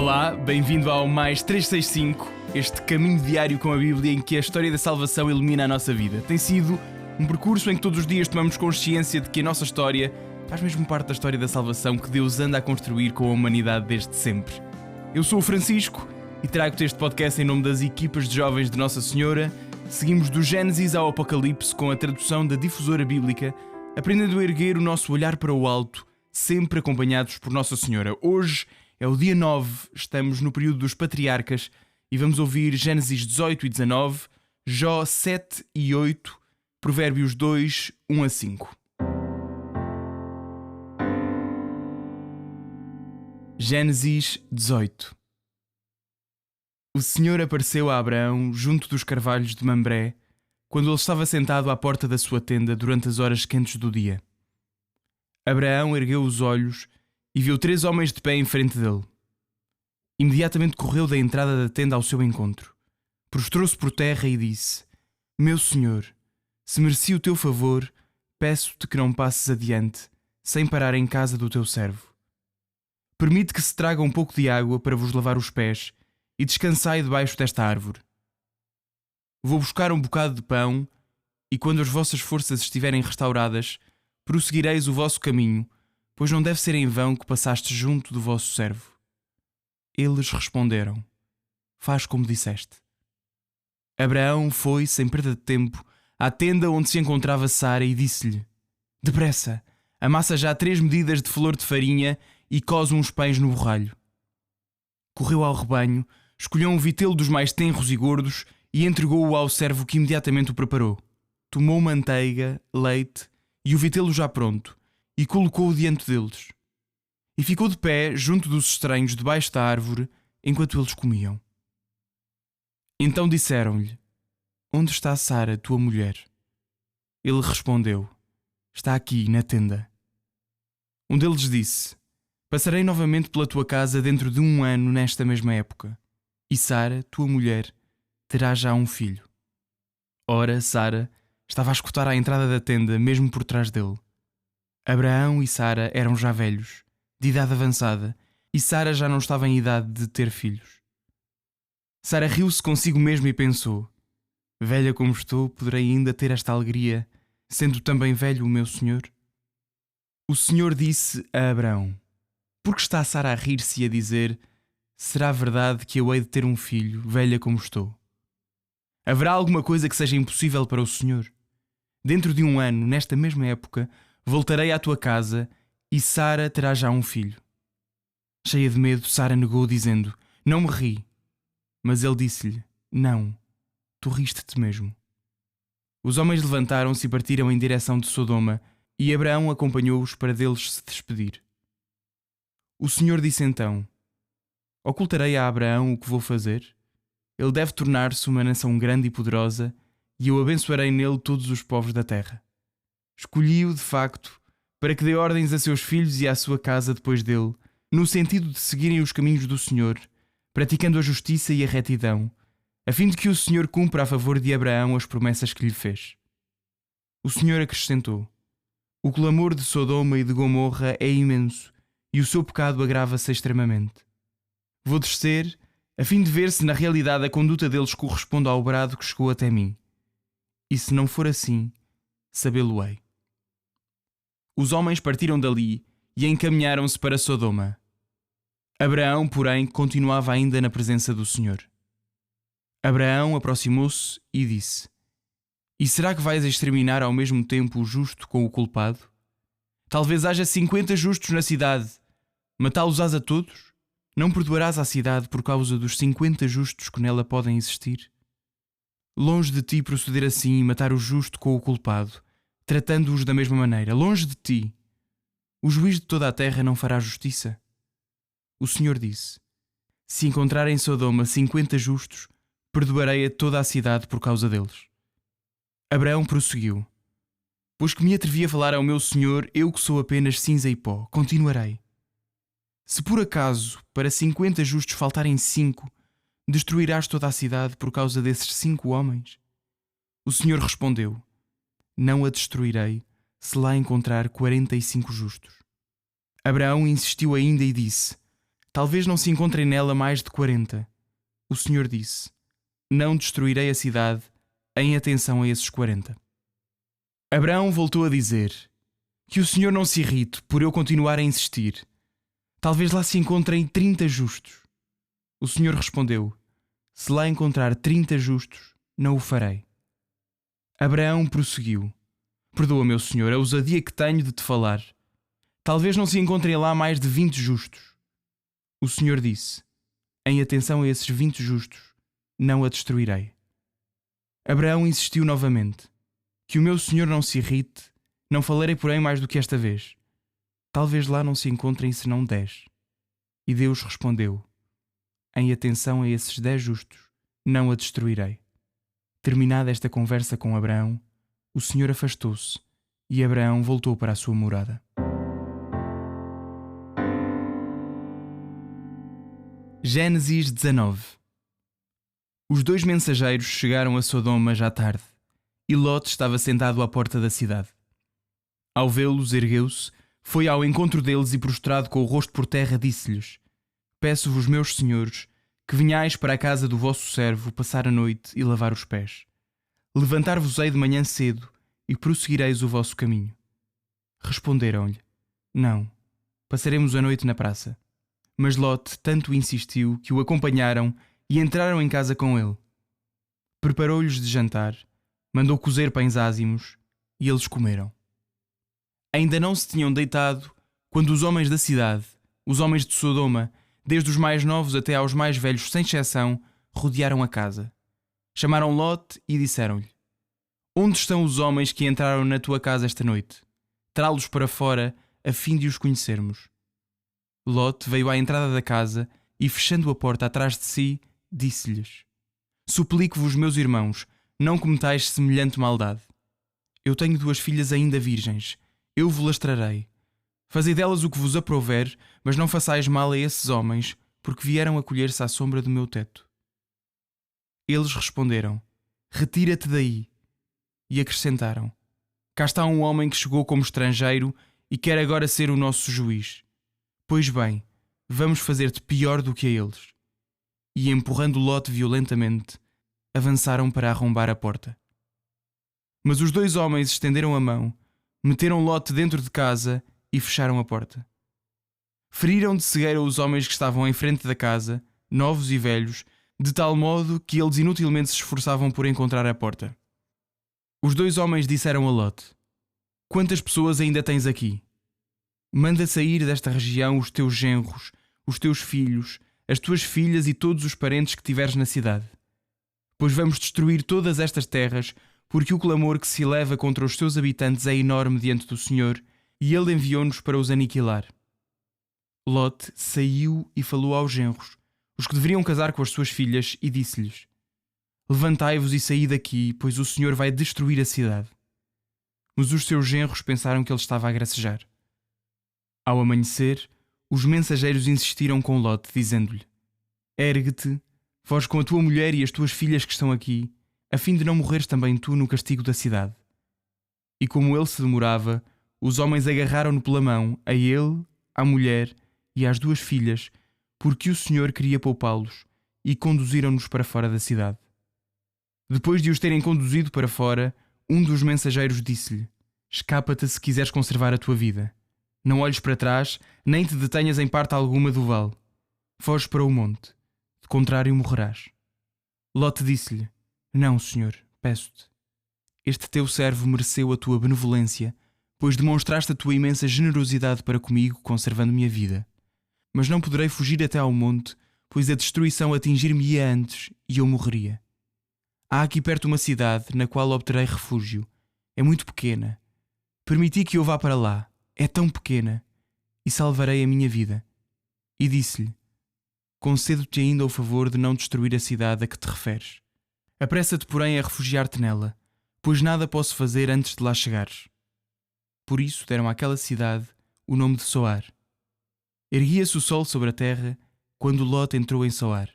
Olá, bem-vindo ao Mais 365, este caminho diário com a Bíblia em que a história da salvação ilumina a nossa vida. Tem sido um percurso em que todos os dias tomamos consciência de que a nossa história faz mesmo parte da história da salvação que Deus anda a construir com a humanidade desde sempre. Eu sou o Francisco e trago-te este podcast em nome das equipas de jovens de Nossa Senhora. Seguimos do Gênesis ao Apocalipse com a tradução da Difusora Bíblica, aprendendo a erguer o nosso olhar para o alto, sempre acompanhados por Nossa Senhora. Hoje é o dia 9, estamos no período dos Patriarcas e vamos ouvir Gênesis 18 e 19, Jó 7 e 8, Provérbios 2, 1 a 5. Gênesis 18. O Senhor apareceu a Abraão junto dos carvalhos de Mambré, quando ele estava sentado à porta da sua tenda durante as horas quentes do dia. Abraão ergueu os olhos e viu 3 homens de pé em frente dele. Imediatamente correu da entrada da tenda ao seu encontro. Prostrou-se por terra e disse: Meu Senhor, se mereci o teu favor, peço-te que não passes adiante, sem parar em casa do teu servo. Permite que se traga um pouco de água para vos lavar os pés e descansai debaixo desta árvore. Vou buscar um bocado de pão e quando as vossas forças estiverem restauradas, prosseguireis o vosso caminho, pois não deve ser em vão que passaste junto do vosso servo. Eles responderam: Faz como disseste. Abraão foi, sem perda de tempo, à tenda onde se encontrava Sara e disse-lhe: Depressa, amassa já 3 medidas de flor de farinha e coze uns pães no borralho. Correu ao rebanho, escolheu um vitelo dos mais tenros e gordos e entregou-o ao servo que imediatamente o preparou. Tomou manteiga, leite e o vitelo já pronto, e colocou-o diante deles. E ficou de pé junto dos estranhos debaixo da árvore, enquanto eles comiam. Então disseram-lhe: Onde está Sara, tua mulher? Ele respondeu: Está aqui, na tenda. Um deles disse: Passarei novamente pela tua casa dentro de 1 ano nesta mesma época, e Sara, tua mulher, terá já um filho. Ora, Sara estava a escutar à entrada da tenda, mesmo por trás dele. Abraão e Sara eram já velhos, de idade avançada, e Sara já não estava em idade de ter filhos. Sara riu-se consigo mesma e pensou: Velha como estou, poderei ainda ter esta alegria, sendo também velho o meu senhor? O Senhor disse a Abraão: Por que está Sara a rir-se e a dizer: Será verdade que eu hei de ter um filho, velha como estou? Haverá alguma coisa que seja impossível para o Senhor? Dentro de 1 ano, nesta mesma época, voltarei à tua casa e Sara terá já um filho. Cheia de medo, Sara negou, dizendo: Não me ri. Mas ele disse-lhe: Não, tu riste-te mesmo. Os homens levantaram-se e partiram em direção de Sodoma, e Abraão acompanhou-os para deles se despedir. O Senhor disse então: Ocultarei a Abraão o que vou fazer? Ele deve tornar-se uma nação grande e poderosa, e eu abençoarei nele todos os povos da terra. Escolhi-o, de facto, para que dê ordens a seus filhos e à sua casa depois dele, no sentido de seguirem os caminhos do Senhor, praticando a justiça e a retidão, a fim de que o Senhor cumpra a favor de Abraão as promessas que lhe fez. O Senhor acrescentou: O clamor de Sodoma e de Gomorra é imenso, e o seu pecado agrava-se extremamente. Vou descer, a fim de ver se na realidade a conduta deles corresponde ao brado que chegou até mim. E se não for assim, sabê-lo-ei. Os homens partiram dali e encaminharam-se para Sodoma. Abraão, porém, continuava ainda na presença do Senhor. Abraão aproximou-se e disse: E será que vais exterminar ao mesmo tempo o justo com o culpado? Talvez haja 50 justos na cidade. Matá-los-ás a todos? Não perdoarás a cidade por causa dos 50 justos que nela podem existir? Longe de ti proceder assim e matar o justo com o culpado, tratando-os da mesma maneira. Longe de ti. O juiz de toda a terra não fará justiça. O Senhor disse: Se encontrar em Sodoma 50 justos, perdoarei a toda a cidade por causa deles. Abraão prosseguiu: Pois que me atrevi a falar ao meu Senhor, eu que sou apenas cinza e pó, continuarei. Se por acaso para 50 justos faltarem 5, destruirás toda a cidade por causa desses 5 homens? O Senhor respondeu: Não a destruirei, se lá encontrar 45 justos. Abraão insistiu ainda e disse: Talvez não se encontrem nela mais de 40. O Senhor disse: Não destruirei a cidade, em atenção a esses 40. Abraão voltou a dizer: Que o Senhor não se irrite por eu continuar a insistir. Talvez lá se encontrem 30 justos. O Senhor respondeu: Se lá encontrar 30 justos, não o farei. Abraão prosseguiu: Perdoa, meu Senhor, a ousadia que tenho de te falar. Talvez não se encontrem lá mais de 20 justos. O Senhor disse: Em atenção a esses 20 justos, não a destruirei. Abraão insistiu novamente: Que o meu Senhor não se irrite, não falarei porém mais do que esta vez. Talvez lá não se encontrem senão 10. E Deus respondeu: Em atenção a esses 10 justos, não a destruirei. Terminada esta conversa com Abraão, o Senhor afastou-se e Abraão voltou para a sua morada. Gênesis 19. Os 2 mensageiros chegaram a Sodoma já tarde, e Lot estava sentado à porta da cidade. Ao vê-los, ergueu-se, foi ao encontro deles e, prostrado com o rosto por terra, disse-lhes: Peço-vos, meus senhores, que venhais para a casa do vosso servo passar a noite e lavar os pés. Levantar-vos-ei de manhã cedo e prosseguireis o vosso caminho. Responderam-lhe: Não, passaremos a noite na praça. Mas Lot tanto insistiu que o acompanharam e entraram em casa com ele. Preparou-lhes de jantar, mandou cozer pães ázimos e eles comeram. Ainda não se tinham deitado quando os homens da cidade, os homens de Sodoma, desde os mais novos até aos mais velhos sem exceção, rodearam a casa. Chamaram Lot e disseram-lhe: Onde estão os homens que entraram na tua casa esta noite? Trá-los para fora, a fim de os conhecermos. Lot veio à entrada da casa e, fechando a porta atrás de si, disse-lhes: Suplico-vos, meus irmãos, não cometais semelhante maldade. Eu tenho 2 filhas ainda virgens, eu vos-las trarei. Fazei delas o que vos aprouver, mas não façais mal a esses homens, porque vieram acolher-se à sombra do meu teto. Eles responderam: Retira-te daí. E acrescentaram: Cá está um homem que chegou como estrangeiro e quer agora ser o nosso juiz. Pois bem, vamos fazer-te pior do que a eles. E, empurrando Lot violentamente, avançaram para arrombar a porta. Mas os 2 homens estenderam a mão, meteram Lot dentro de casa e fecharam a porta. Feriram de cegueira os homens que estavam em frente da casa, novos e velhos, de tal modo que eles inutilmente se esforçavam por encontrar a porta. Os 2 homens disseram a Lot: Quantas pessoas ainda tens aqui? Manda sair desta região os teus genros, os teus filhos, as tuas filhas e todos os parentes que tiveres na cidade. Pois vamos destruir todas estas terras, porque o clamor que se eleva contra os seus habitantes é enorme diante do Senhor, e Ele enviou-nos para os aniquilar. Lot saiu e falou aos genros, os que deveriam casar com as suas filhas, e disse-lhes: Levantai-vos e saí daqui, pois o Senhor vai destruir a cidade. Mas os seus genros pensaram que ele estava a gracejar. Ao amanhecer, os mensageiros insistiram com Lot, dizendo-lhe: Ergue-te, foge com a tua mulher e as tuas filhas que estão aqui, a fim de não morreres também tu no castigo da cidade. E como ele se demorava, os homens agarraram-no pela mão, a ele, à mulher e às 2 filhas, porque o Senhor queria poupá-los, e conduziram-nos para fora da cidade. Depois de os terem conduzido para fora, um dos mensageiros disse-lhe: Escapa-te se quiseres conservar a tua vida. Não olhes para trás, nem te detenhas em parte alguma do vale. Foge para o monte, de contrário morrerás. Lot disse-lhe: Não, Senhor, peço-te. Este teu servo mereceu a tua benevolência, pois demonstraste a tua imensa generosidade para comigo, conservando-me a vida. Mas não poderei fugir até ao monte, pois a destruição atingir-me-ia antes e eu morreria. Há aqui perto uma cidade na qual obterei refúgio. É muito pequena. Permiti que eu vá para lá. É tão pequena, e salvarei a minha vida. E disse-lhe: Concedo-te ainda o favor de não destruir a cidade a que te referes. Apressa-te, porém, a refugiar-te nela, pois nada posso fazer antes de lá chegares. Por isso deram àquela cidade o nome de Soar. Erguia-se o sol sobre a terra quando Lot entrou em Soar.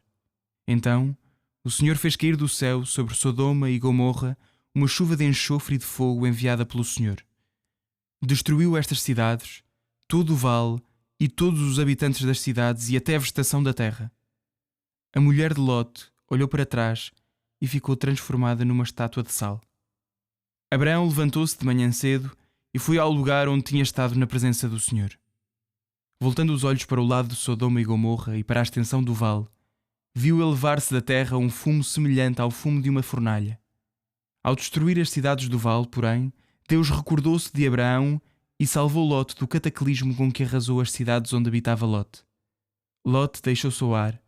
Então o Senhor fez cair do céu sobre Sodoma e Gomorra uma chuva de enxofre e de fogo enviada pelo Senhor. Destruiu estas cidades, todo o vale e todos os habitantes das cidades e até a vegetação da terra. A mulher de Lot olhou para trás e ficou transformada numa estátua de sal. Abraão levantou-se de manhã cedo e foi ao lugar onde tinha estado na presença do Senhor. Voltando os olhos para o lado de Sodoma e Gomorra e para a extensão do vale, viu elevar-se da terra um fumo semelhante ao fumo de uma fornalha. Ao destruir as cidades do vale, porém, Deus recordou-se de Abraão e salvou Lot do cataclismo com que arrasou as cidades onde habitava Lot. Lot deixou Soar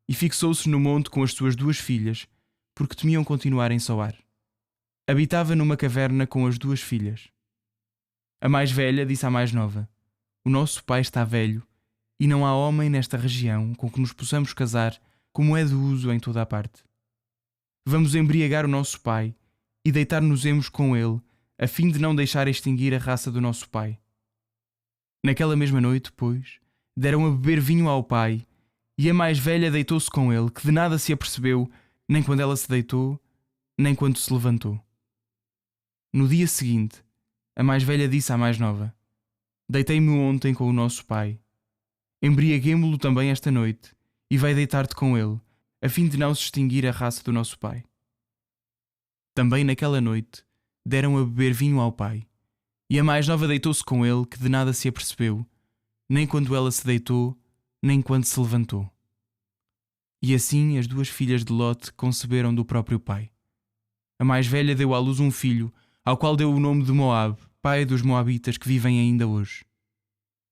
e fixou-se no monte com as suas 2 filhas, porque temiam continuar em Soar. Habitava numa caverna com as 2 filhas. A mais velha disse à mais nova: "O nosso pai está velho, e não há homem nesta região com que nos possamos casar, como é de uso em toda a parte. Vamos embriagar o nosso pai e deitar-nos-emos com ele, a fim de não deixar extinguir a raça do nosso pai." Naquela mesma noite, pois, deram a beber vinho ao pai, e a mais velha deitou-se com ele, que de nada se apercebeu, nem quando ela se deitou, nem quando se levantou. No dia seguinte, a mais velha disse à mais nova: "Deitei-me ontem com o nosso pai. Embriaguemo-lo também esta noite, e vai deitar-te com ele, a fim de não se extinguir a raça do nosso pai." Também naquela noite deram a beber vinho ao pai, e a mais nova deitou-se com ele, que de nada se apercebeu, nem quando ela se deitou, nem quando se levantou. E assim as 2 filhas de Lot conceberam do próprio pai. A mais velha deu à luz um filho, ao qual deu o nome de Moabe, pai dos moabitas que vivem ainda hoje.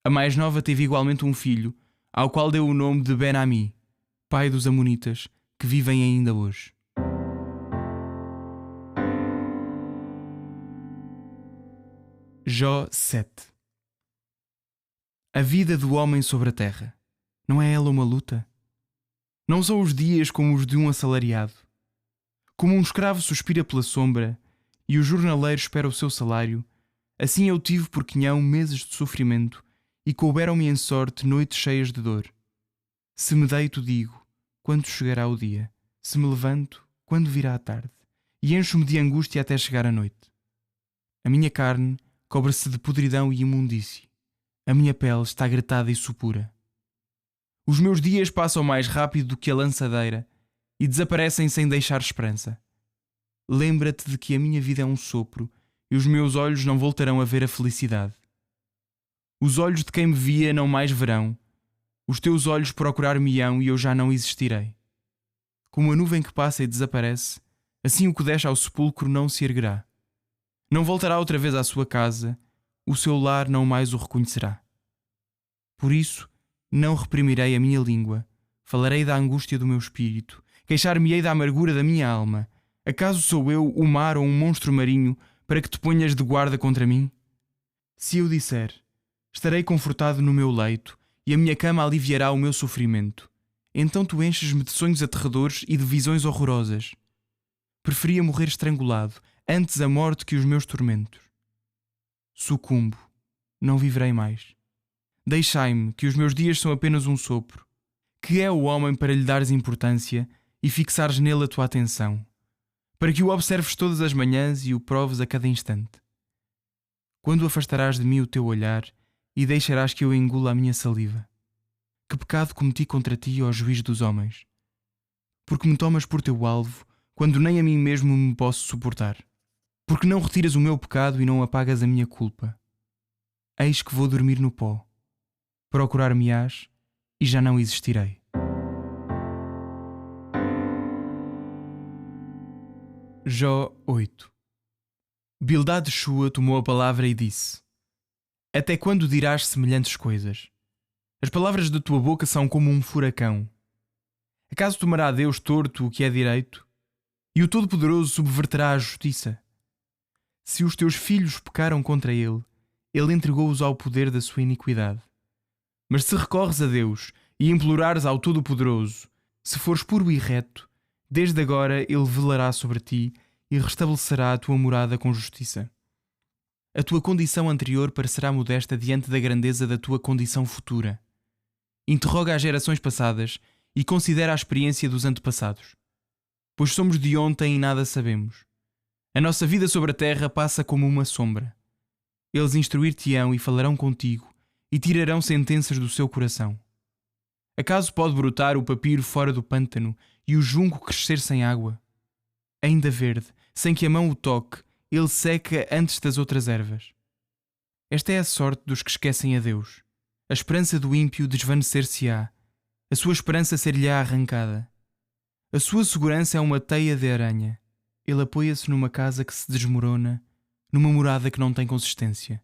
A mais nova teve igualmente um filho, ao qual deu o nome de Ben-Ami, pai dos amonitas que vivem ainda hoje. Jó 7. A vida do homem sobre a terra, não é ela uma luta? Não são os dias como os de um assalariado? Como um escravo suspira pela sombra e o jornaleiro espera o seu salário, assim eu tive por quinhão meses de sofrimento e couberam-me em sorte noites cheias de dor. Se me deito, digo: quando chegará o dia? Se me levanto, quando virá a tarde? E encho-me de angústia até chegar a noite. A minha carne cobre-se de podridão e imundície. A minha pele está gretada e supura. Os meus dias passam mais rápido do que a lançadeira e desaparecem sem deixar esperança. Lembra-te de que a minha vida é um sopro e os meus olhos não voltarão a ver a felicidade. Os olhos de quem me via não mais verão. Os teus olhos procurar-me-ão e eu já não existirei. Como a nuvem que passa e desaparece, assim o que desce ao sepulcro não se erguerá. Não voltará outra vez à sua casa, o seu lar não mais o reconhecerá. Por isso, não reprimirei a minha língua, falarei da angústia do meu espírito, queixar-me-ei da amargura da minha alma. Acaso sou eu o mar ou um monstro marinho para que te ponhas de guarda contra mim? Se eu disser: estarei confortado no meu leito e a minha cama aliviará o meu sofrimento, então tu enches-me de sonhos aterradores e de visões horrorosas. Preferia morrer estrangulado antes a morte que os meus tormentos. Sucumbo, não viverei mais. Deixai-me, que os meus dias são apenas um sopro. Que é o homem para lhe dares importância e fixares nele a tua atenção, para que o observes todas as manhãs e o proves a cada instante? Quando afastarás de mim o teu olhar e deixarás que eu engula a minha saliva? Que pecado cometi contra ti, ó juiz dos homens? Porque me tomas por teu alvo, quando nem a mim mesmo me posso suportar. Porque não retiras o meu pecado e não apagas a minha culpa. Eis que vou dormir no pó. Procurar-me-ás e já não existirei. Jó 8. Bildad de Shua tomou a palavra e disse: até quando dirás semelhantes coisas? As palavras da tua boca são como um furacão. Acaso tomará Deus torto o que é direito? E o Todo-Poderoso subverterá a justiça? Se os teus filhos pecaram contra ele, ele entregou-os ao poder da sua iniquidade. Mas se recorres a Deus e implorares ao Todo-Poderoso, se fores puro e reto, desde agora ele velará sobre ti e restabelecerá a tua morada com justiça. A tua condição anterior parecerá modesta diante da grandeza da tua condição futura. Interroga as gerações passadas e considera a experiência dos antepassados. Pois somos de ontem e nada sabemos. A nossa vida sobre a terra passa como uma sombra. Eles instruir-te-ão e falarão contigo, e tirarão sentenças do seu coração. Acaso pode brotar o papiro fora do pântano e o junco crescer sem água? Ainda verde, sem que a mão o toque, ele seca antes das outras ervas. Esta é a sorte dos que esquecem a Deus. A esperança do ímpio desvanecer-se-á, a sua esperança ser-lhe-á arrancada. A sua segurança é uma teia de aranha. Ele apoia-se numa casa que se desmorona, numa morada que não tem consistência.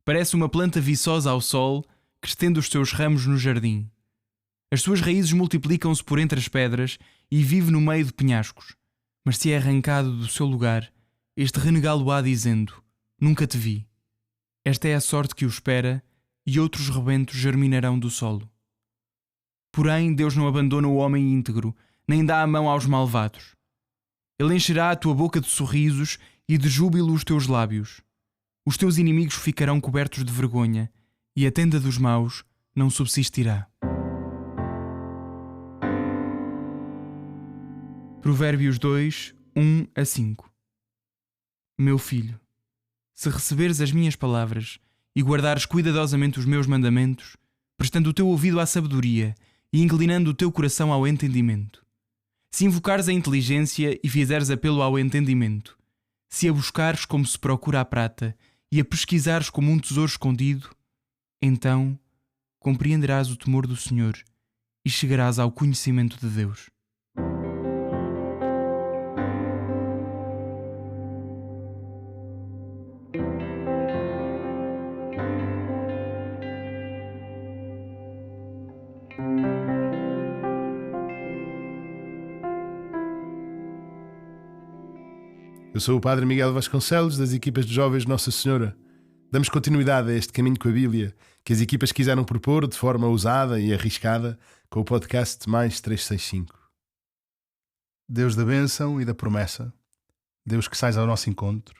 Parece uma planta viçosa ao sol que estende os seus ramos no jardim. As suas raízes multiplicam-se por entre as pedras e vive no meio de penhascos. Mas se é arrancado do seu lugar, este renegá-lo-á dizendo: Nunca te vi. Esta é a sorte que o espera, e outros rebentos germinarão do solo. Porém, Deus não abandona o homem íntegro, nem dá a mão aos malvados. Ele encherá a tua boca de sorrisos e de júbilo os teus lábios. Os teus inimigos ficarão cobertos de vergonha, e a tenda dos maus não subsistirá. Provérbios 2, 1-5. Meu filho, se receberes as minhas palavras e guardares cuidadosamente os meus mandamentos, prestando o teu ouvido à sabedoria e inclinando o teu coração ao entendimento, se invocares a inteligência e fizeres apelo ao entendimento, se a buscares como se procura a prata e a pesquisares como um tesouro escondido, então compreenderás o temor do Senhor e chegarás ao conhecimento de Deus. Eu sou o Padre Miguel Vasconcelos, das equipas de jovens de Nossa Senhora. Damos continuidade a este caminho com a Bíblia, que as equipas quiseram propor de forma ousada e arriscada com o podcast Mais 365. Deus da bênção e da promessa, Deus que sais ao nosso encontro,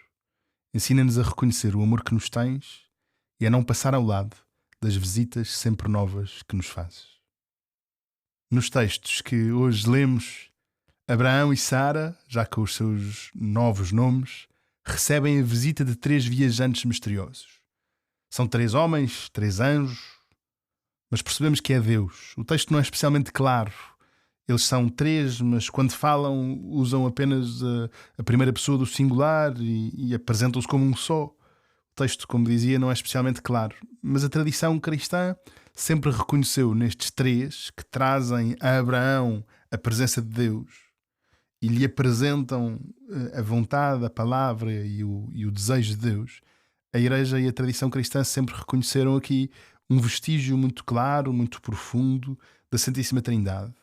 ensina-nos a reconhecer o amor que nos tens e a não passar ao lado das visitas sempre novas que nos fazes. Nos textos que hoje lemos, Abraão e Sara, já com os seus novos nomes, recebem a visita de 3 viajantes misteriosos. São 3 homens, 3 anjos, mas percebemos que é Deus. O texto não é especialmente claro. Eles são 3, mas quando falam usam apenas a primeira pessoa do singular e apresentam-se como um só. O texto, como dizia, não é especialmente claro, mas a tradição cristã sempre reconheceu nestes 3 que trazem a Abraão a presença de Deus e lhe apresentam a vontade, a palavra e o desejo de Deus. A Igreja e a tradição cristã sempre reconheceram aqui um vestígio muito claro, muito profundo da Santíssima Trindade,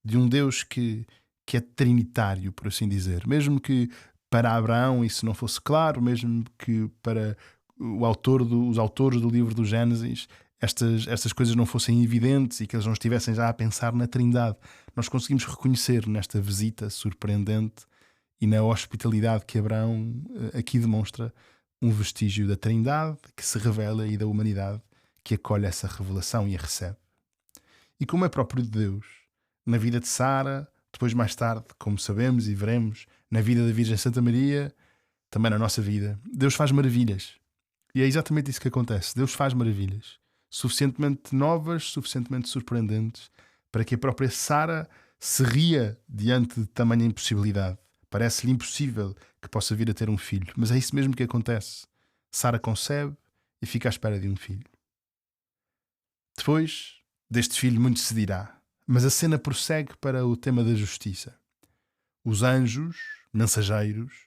de um Deus que é trinitário, por assim dizer. Mesmo que para Abraão isso não fosse claro, mesmo que para os autores do livro do Gênesis estas coisas não fossem evidentes e que eles não estivessem já a pensar na Trindade, nós conseguimos reconhecer nesta visita surpreendente e na hospitalidade que Abraão aqui demonstra um vestígio da Trindade que se revela e da humanidade que acolhe essa revelação e a recebe. E como é próprio de Deus, na vida de Sara, depois mais tarde, como sabemos e veremos, na vida da Virgem Santa Maria, também na nossa vida, Deus faz maravilhas. E é exatamente isso que acontece. Deus faz maravilhas suficientemente novas, suficientemente surpreendentes, para que a própria Sara se ria diante de tamanha impossibilidade. Parece-lhe impossível que possa vir a ter um filho, mas é isso mesmo que acontece. Sara concebe e fica à espera de um filho. Depois deste filho muito se dirá, mas a cena prossegue para o tema da justiça. Os anjos, mensageiros,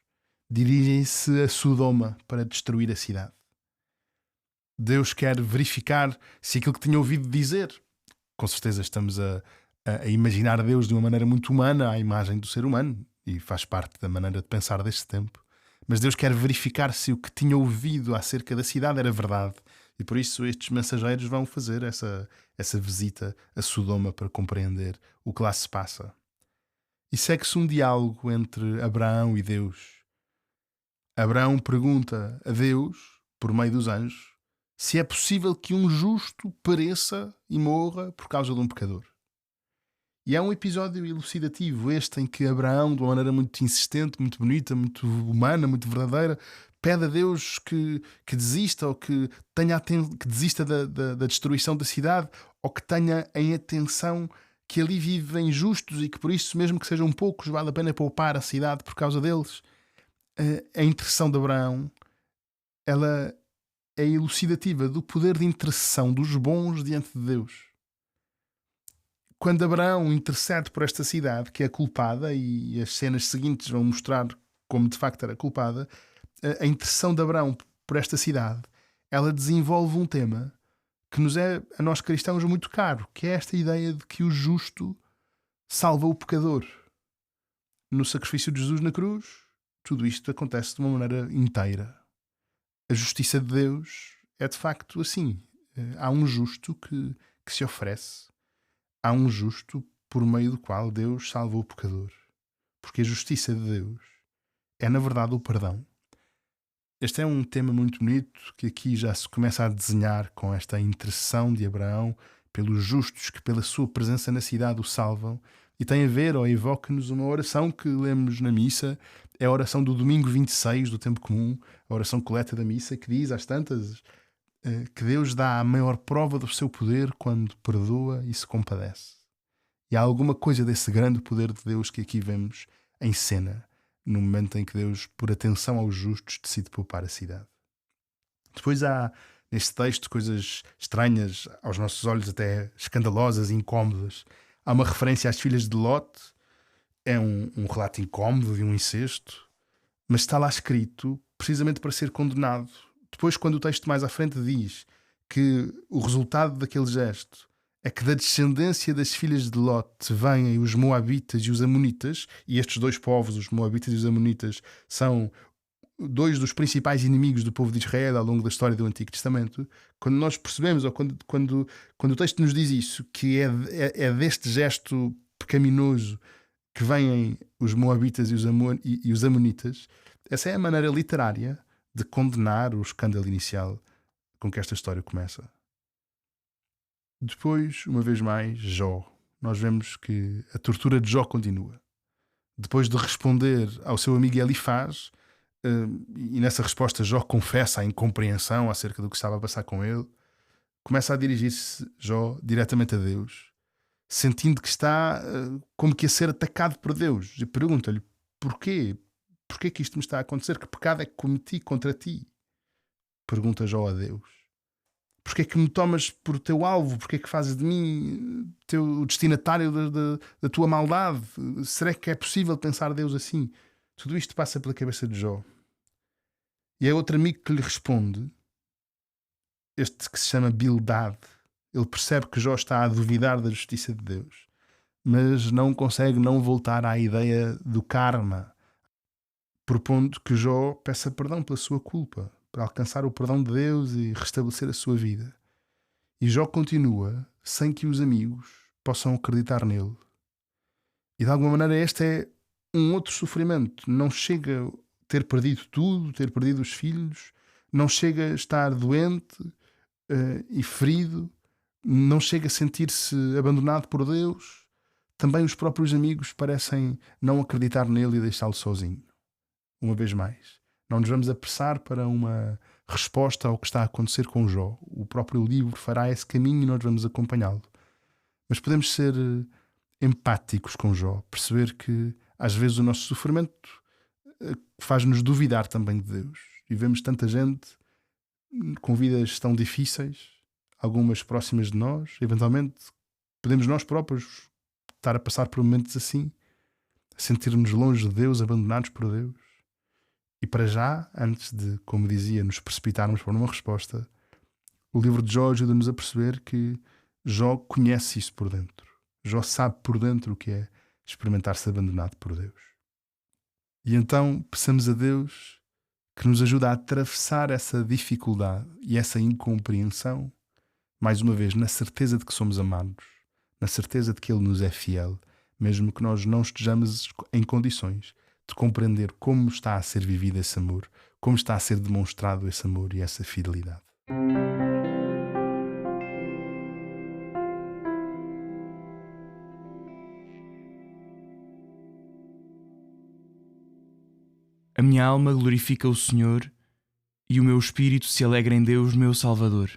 dirigem-se a Sodoma para destruir a cidade. Deus quer verificar se aquilo que tinha ouvido dizer. Com certeza estamos a imaginar Deus de uma maneira muito humana, à imagem do ser humano, e faz parte da maneira de pensar deste tempo. Mas Deus quer verificar se o que tinha ouvido acerca da cidade era verdade. E por isso estes mensageiros vão fazer essa visita a Sodoma para compreender o que lá se passa. E segue-se um diálogo entre Abraão e Deus. Abraão pergunta a Deus, por meio dos anjos, se é possível que um justo pereça e morra por causa de um pecador. E é um episódio elucidativo este em que Abraão, de uma maneira muito insistente, muito bonita, muito humana, muito verdadeira, pede a Deus que desista, ou que que desista da destruição da cidade, ou que tenha em atenção que ali vivem justos e que por isso, mesmo que sejam poucos, vale a pena poupar a cidade por causa deles. A intercessão de Abraão, ela é elucidativa do poder de intercessão dos bons diante de Deus. Quando Abraão intercede por esta cidade, que é culpada, e as cenas seguintes vão mostrar como de facto era culpada, a intercessão de Abraão por esta cidade, ela desenvolve um tema que nos é, a nós cristãos, muito caro, que é esta ideia de que o justo salva o pecador. No sacrifício de Jesus na cruz, tudo isto acontece de uma maneira inteira. A justiça de Deus é de facto assim. Há um justo que se oferece. Há um justo por meio do qual Deus salva o pecador. Porque a justiça de Deus é, na verdade, o perdão. Este é um tema muito bonito que aqui já se começa a desenhar com esta intercessão de Abraão pelos justos que pela sua presença na cidade o salvam, e tem a ver, ou evoca-nos, uma oração que lemos na missa. É a oração do domingo 26 do tempo comum, a oração coleta da missa, que diz às tantas que Deus dá a maior prova do seu poder quando perdoa e se compadece. E há alguma coisa desse grande poder de Deus que aqui vemos em cena, no momento em que Deus, por atenção aos justos, decide poupar a cidade. Depois há, neste texto, coisas estranhas, aos nossos olhos até escandalosas e incómodas. Há uma referência às filhas de Lot. É um relato incómodo de um incesto, mas está lá escrito precisamente para ser condenado. Depois, quando o texto mais à frente diz que o resultado daquele gesto é que da descendência das filhas de Lot vêm os Moabitas e os Amonitas, e estes dois povos, os Moabitas e os Amonitas, são dois dos principais inimigos do povo de Israel ao longo da história do Antigo Testamento. Quando nós percebemos, ou quando o texto nos diz isso, que é deste gesto pecaminoso que vêm os Moabitas e os Amonitas, essa é a maneira literária de condenar o escândalo inicial com que esta história começa. Depois, uma vez mais, Jó. Nós vemos que a tortura de Jó continua. Depois de responder ao seu amigo Elifaz, e nessa resposta Jó confessa a incompreensão acerca do que estava a passar com ele, começa a dirigir-se Jó diretamente a Deus, sentindo que está como que a ser atacado por Deus, e pergunta-lhe: porquê? Porquê que isto me está a acontecer? Que pecado é que cometi contra ti? Pergunta Jó a Deus. Porquê é que me tomas por teu alvo? Porquê é que fazes de mim o destinatário da tua maldade? Será que é possível pensar Deus assim? Tudo isto passa pela cabeça de Jó. E é outro amigo que lhe responde, este que se chama Bildad. Ele percebe que Jó está a duvidar da justiça de Deus, mas não consegue não voltar à ideia do karma, propondo que Jó peça perdão pela sua culpa, para alcançar o perdão de Deus e restabelecer a sua vida. E Jó continua sem que os amigos possam acreditar nele. E de alguma maneira este é um outro sofrimento. Não chega a ter perdido tudo, ter perdido os filhos, não chega a estar doente e ferido, não chega a sentir-se abandonado por Deus. Também os próprios amigos parecem não acreditar nele e deixá-lo sozinho. Uma vez mais, não nos vamos apressar para uma resposta ao que está a acontecer com Jó. O próprio livro fará esse caminho e nós vamos acompanhá-lo. Mas podemos ser empáticos com Jó, perceber que às vezes o nosso sofrimento faz-nos duvidar também de Deus. E vemos tanta gente com vidas tão difíceis, algumas próximas de nós. Eventualmente podemos nós próprios estar a passar por momentos assim, a sentir-nos longe de Deus, abandonados por Deus. E para já, antes de, como dizia, nos precipitarmos para uma resposta, o livro de Jó ajuda-nos a perceber que Jó conhece isso por dentro. Jó sabe por dentro o que é experimentar-se abandonado por Deus. E então peçamos a Deus que nos ajude a atravessar essa dificuldade e essa incompreensão, mais uma vez, na certeza de que somos amados, na certeza de que Ele nos é fiel, mesmo que nós não estejamos em condições de compreender como está a ser vivido esse amor, como está a ser demonstrado esse amor e essa fidelidade. A minha alma glorifica o Senhor e o meu espírito se alegra em Deus, meu Salvador.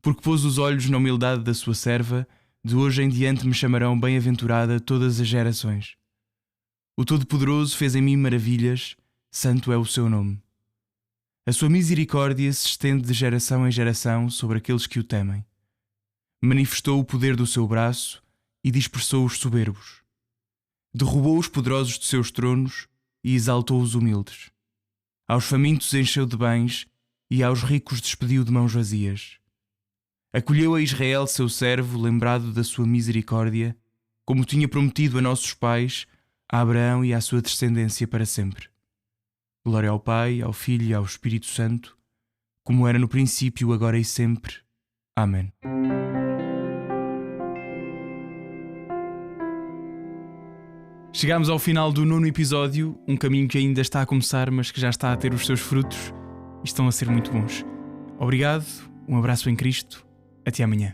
Porque pôs os olhos na humildade da sua serva, de hoje em diante me chamarão bem-aventurada todas as gerações. O Todo-Poderoso fez em mim maravilhas, santo é o seu nome. A sua misericórdia se estende de geração em geração sobre aqueles que o temem. Manifestou o poder do seu braço e dispersou os soberbos. Derrubou os poderosos de seus tronos e exaltou os humildes. Aos famintos encheu de bens e aos ricos despediu de mãos vazias. Acolheu a Israel, seu servo, lembrado da sua misericórdia, como tinha prometido a nossos pais, a Abraão e à sua descendência para sempre. Glória ao Pai, ao Filho e ao Espírito Santo, como era no princípio, agora e sempre. Amém. Chegámos ao final do 9º episódio, um caminho que ainda está a começar, mas que já está a ter os seus frutos e estão a ser muito bons. Obrigado, um abraço em Cristo, até amanhã.